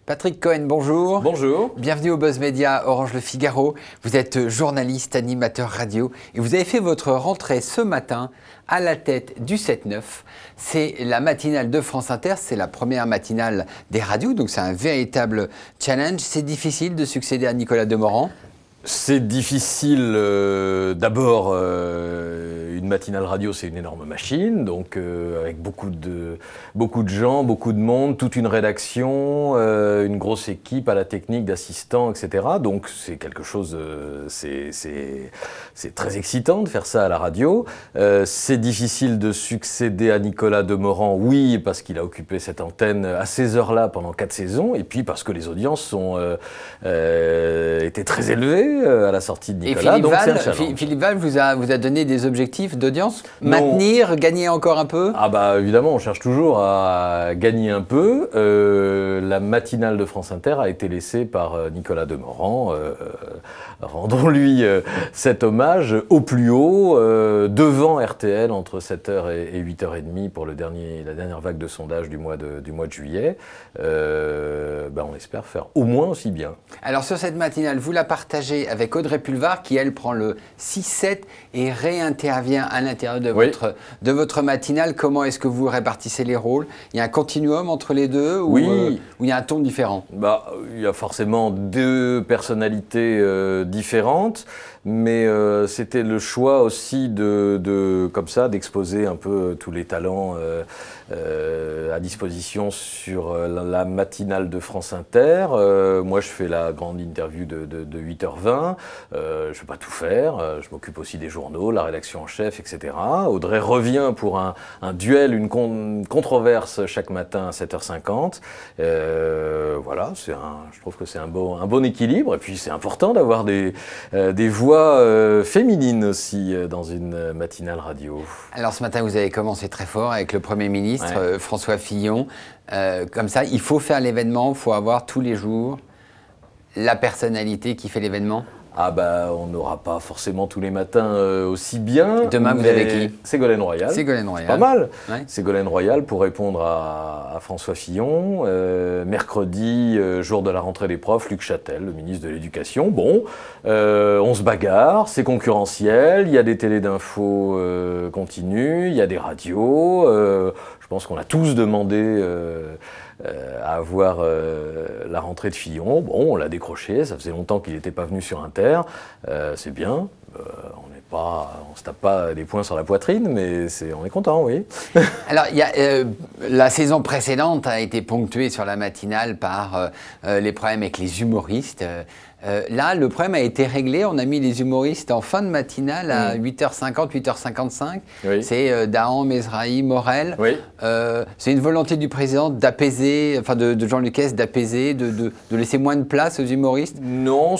Patrick Cohen, bonjour. Bonjour. Bienvenue au Buzz Media Orange Le Figaro. Vous êtes journaliste, animateur radio et vous avez fait votre rentrée ce matin à la tête du 7-9. C'est la matinale de France Inter, c'est la première matinale des radios, donc c'est un véritable challenge. C'est difficile de succéder à Nicolas Demorand? C'est difficile. D'abord, une matinale radio, c'est une énorme machine, donc avec beaucoup de gens, beaucoup de monde, toute une rédaction, une grosse équipe à la technique, d'assistants, etc. Donc c'est quelque chose, c'est très excitant de faire ça à la radio. C'est difficile de succéder à Nicolas Demorand, oui, parce qu'il a occupé cette antenne à ces heures-là pendant 4 saisons, et puis parce que les audiences étaient très élevées à la sortie de Nicolas. Et Philippe Val vous a donné des objectifs d'audience? Maintenir, gagner encore un peu? Ah bah évidemment, on cherche toujours à gagner un peu. La matinale de France Inter a été laissée par Nicolas Demorand. Rendons-lui cet hommage au plus haut, devant RTL entre 7h et 8h30 pour la dernière vague de sondage du mois de juillet. On espère faire au moins aussi bien. Alors sur cette matinale, vous la partagez avec Audrey Pulvar qui elle prend le 6-7 et réintervient à l'intérieur de votre matinale. Comment est-ce que vous répartissez les rôles? Il y a un continuum entre les deux ou il y a un ton différent? Il y a forcément deux personnalités différentes, mais c'était le choix aussi comme ça d'exposer un peu tous les talents à disposition sur la matinale de France Inter. Moi, je fais la grande interview de 8h20. Je ne vais pas tout faire. Je m'occupe aussi des journaux, la rédaction en chef, etc. Audrey revient pour un duel, une controverse chaque matin à 7h50. Voilà, je trouve que c'est un bon équilibre. Et puis, c'est important d'avoir des voix féminines aussi dans une matinale radio. Alors, ce matin, vous avez commencé très fort avec le Premier ministre, François Fillon. Comme ça, il faut faire l'événement, il faut avoir tous les jours la personnalité qui fait l'événement. On n'aura pas forcément tous les matins aussi bien. Demain, vous avez qui? Ségolène Royal. Ségolène Royal. Pas mal. Ouais. Ségolène Royal pour répondre à François Fillon. Mercredi, jour de la rentrée des profs, Luc Châtel, le ministre de l'Éducation. Bon, on se bagarre, c'est concurrentiel, il y a des télés d'infos continues, il y a des radios. Je pense qu'on a tous demandé à avoir la rentrée de Fillon. Bon, on l'a décroché, ça faisait longtemps qu'il n'était pas venu sur Inter. C'est bien, on se tape pas des poings sur la poitrine, mais on est content, oui. Alors, la saison précédente a été ponctuée sur la matinale par les problèmes avec les humoristes. Là, le problème a été réglé. On a mis les humoristes en fin de matinale à 8h50, 8h55. Oui. C'est Dahan, Mesrahi, Morel. Oui. C'est une volonté du président d'apaiser, enfin de Jean Lucas, d'apaiser, de laisser moins de place aux humoristes? Non,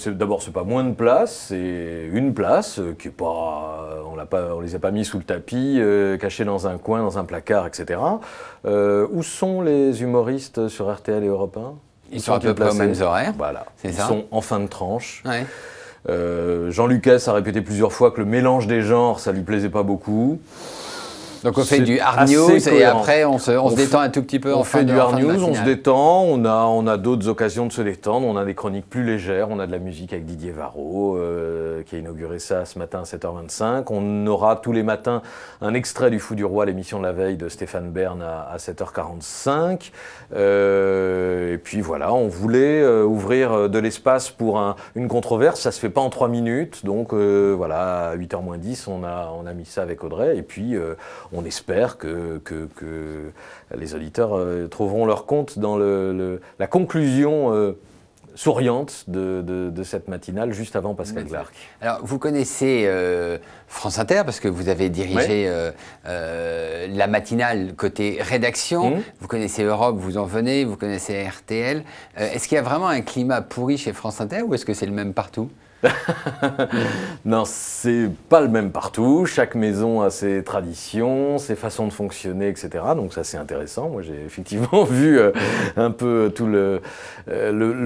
d'abord, c'est pas moins de place, c'est une place qui est pas... On les a pas mis sous le tapis, cachés dans un coin, dans un placard, etc. Où sont les humoristes sur RTL et Europe 1? Ils sont à peu près aux mêmes horaires. Voilà. Ils sont en fin de tranche. Ouais. Jean Lucas a répété plusieurs fois que le mélange des genres, ça lui plaisait pas beaucoup. Donc on fait du hard news et après on se détend un tout petit peu. On fait du hard news, on se détend, on a d'autres occasions de se détendre, on a des chroniques plus légères, on a de la musique avec Didier Varro qui a inauguré ça ce matin à 7h25. On aura tous les matins un extrait du Fou du Roi, l'émission de la veille de Stéphane Bern à 7h45. Et puis voilà, on voulait ouvrir de l'espace pour une controverse, ça se fait pas en 3 minutes, donc voilà, à 8h moins 10, on a mis ça avec Audrey, et puis on espère que les auditeurs trouveront leur compte dans la conclusion souriante de cette matinale juste avant Pascal Clark. Alors, vous connaissez France Inter parce que vous avez dirigé la matinale côté rédaction. Vous connaissez Europe, vous en venez, vous connaissez RTL. Est-ce qu'il y a vraiment un climat pourri chez France Inter ou est-ce que c'est le même partout? Non, c'est pas le même partout. Chaque maison a ses traditions, ses façons de fonctionner, etc. Donc ça, c'est intéressant. Moi, j'ai effectivement vu un peu tout le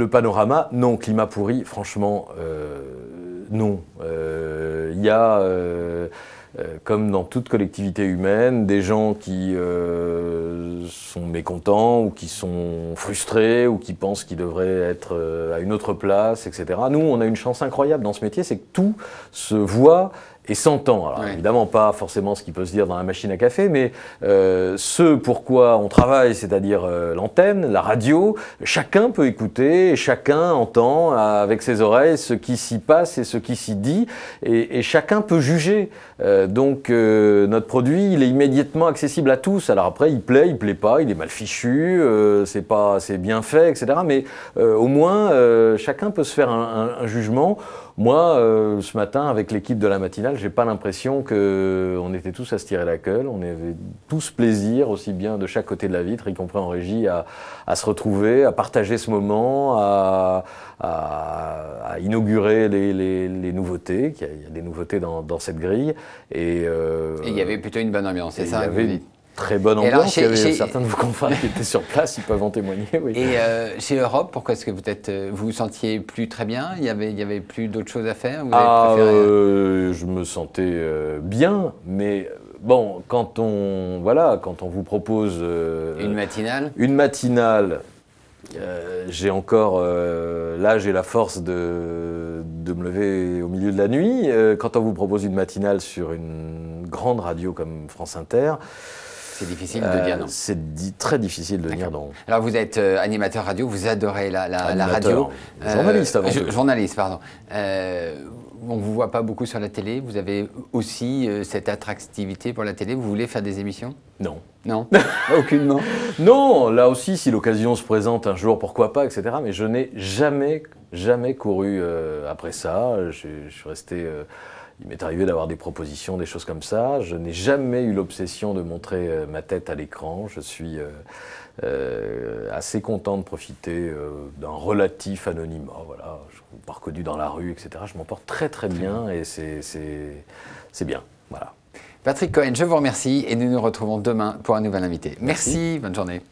panorama. Non, climat pourri, franchement, non. Il y a comme dans toute collectivité humaine, des gens qui sont mécontents ou qui sont frustrés ou qui pensent qu'ils devraient être à une autre place, etc. Nous, on a une chance incroyable dans ce métier, c'est que tout se voit et s'entend. Alors évidemment pas forcément ce qui peut se dire dans la machine à café, mais ce pourquoi on travaille, c'est-à-dire l'antenne, la radio, chacun peut écouter, et chacun entend avec ses oreilles ce qui s'y passe et ce qui s'y dit, et chacun peut juger. Donc notre produit, il est immédiatement accessible à tous. Alors après, il plaît pas, il est mal fichu, c'est bien fait, etc. Mais au moins, chacun peut se faire un jugement. Moi, ce matin, avec l'équipe de la matinale, j'ai pas l'impression qu'on était tous à se tirer la queue. On avait tous plaisir, aussi bien de chaque côté de la vitre, y compris en régie, à se retrouver, à partager ce moment, à inaugurer les nouveautés. Il y a des nouveautés dans cette grille. Et il y avait plutôt une bonne ambiance, c'est ça que vous dites? Très bonne ambiance. Il y avait certains de vos confrères qui étaient sur place, ils peuvent en témoigner. Oui. Et chez Europe, pourquoi est-ce que vous vous sentiez plus très bien? Il y avait plus d'autres choses à faire? Vous avez préféré... Je me sentais bien, mais bon, quand on vous propose une matinale, j'ai encore là j'ai la force de me lever au milieu de la nuit. Quand on vous propose une matinale sur une grande radio comme France Inter. C'est difficile de dire non. C'est très difficile de dire non. Alors vous êtes animateur radio, vous adorez la radio. Journaliste avant tout. Journaliste, pardon. On ne vous voit pas beaucoup sur la télé. Vous avez aussi cette attractivité pour la télé. Vous voulez faire des émissions? Non. Non. Aucunement. Non, là aussi, si l'occasion se présente un jour, pourquoi pas, etc. Mais je n'ai jamais couru après ça. Je suis resté... Il m'est arrivé d'avoir des propositions, des choses comme ça. Je n'ai jamais eu l'obsession de montrer ma tête à l'écran. Je suis assez content de profiter d'un relatif anonymat. Voilà, je ne suis pas reconnu dans la rue, etc. Je m'en porte très très bien et c'est bien. Voilà. Patrick Cohen, je vous remercie et nous nous retrouvons demain pour un nouvel invité. Merci, bonne journée.